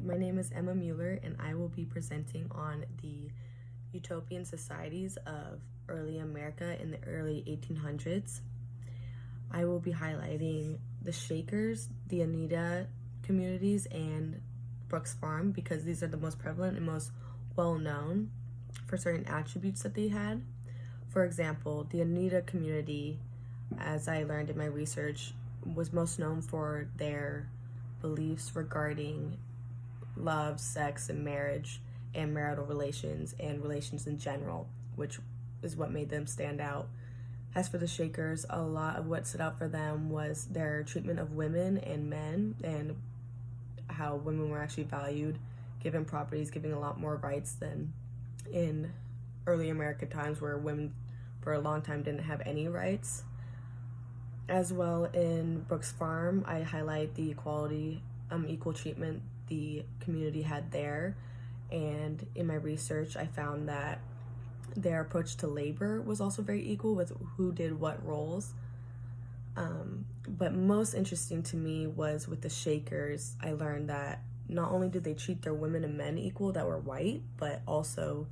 my name is Emma Mueller, and I will be presenting on the utopian societies of early America in the early 1800s. I will be highlighting the Shakers, the Oneida communities, and Brooks Farm because these are the most prevalent and most well-known for certain attributes that they had. For example, the Oneida community, as I learned in my research, was most known for their beliefs regarding love, sex, and marriage, and marital relations, and relations in general, which is what made them stand out. As for the Shakers, a lot of what stood out for them was their treatment of women and men, and how women were actually valued, given properties, giving a lot more rights than in early American times, where women for a long time didn't have any rights. As well, in Brooks Farm, I highlight the equal treatment the community had there. And in my research, I found that their approach to labor was also very equal with who did what roles. But most interesting to me was with the Shakers. I learned that not only did they treat their women and men equal that were white, but also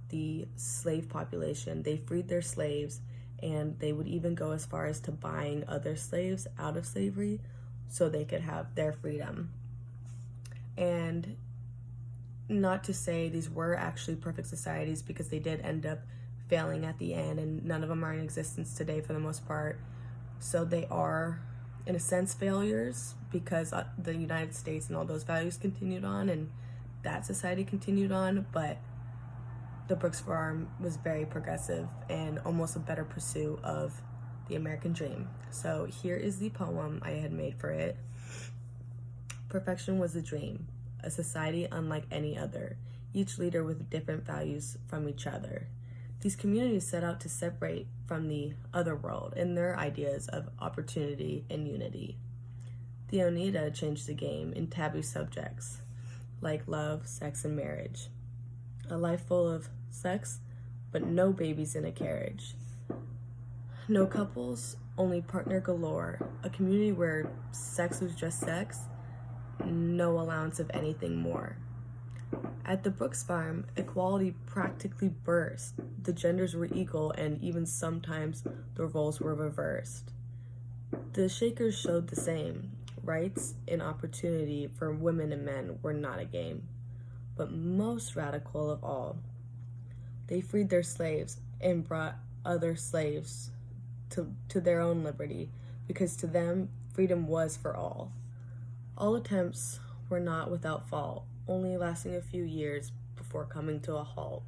the slave population. They freed their slaves, and they would even go as far as to buying other slaves out of slavery so they could have their freedom. And not to say these were actually perfect societies, because they did end up failing at the end, and none of them are in existence today for the most part. So they are, in a sense, failures, because the United States and all those values continued on, and that society continued on, but the Brooks Farm was very progressive and almost a better pursuit of the American dream. So here is the poem I had made for it. Perfection was a dream, a society unlike any other, each leader with different values from each other. These communities set out to separate from the other world in their ideas of opportunity and unity. The Oneida changed the game in taboo subjects like love, sex, and marriage. A life full of sex, but no babies in a carriage. No couples, only partner galore. A community where sex was just sex, no allowance of anything more. At the Brooks Farm, equality practically burst. The genders were equal, and even sometimes the roles were reversed. The Shakers showed the same. Rights and opportunity for women and men were not a game. But most radical of all, they freed their slaves and brought other slaves to their own liberty, because to them, freedom was for all. All attempts were not without fault, only lasting a few years before coming to a halt.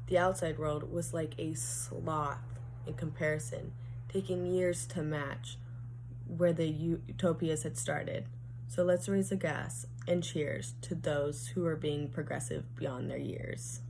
The outside world was like a sloth in comparison, taking years to match where the utopias had started. So let's raise a glass and cheers to those who are being progressive beyond their years.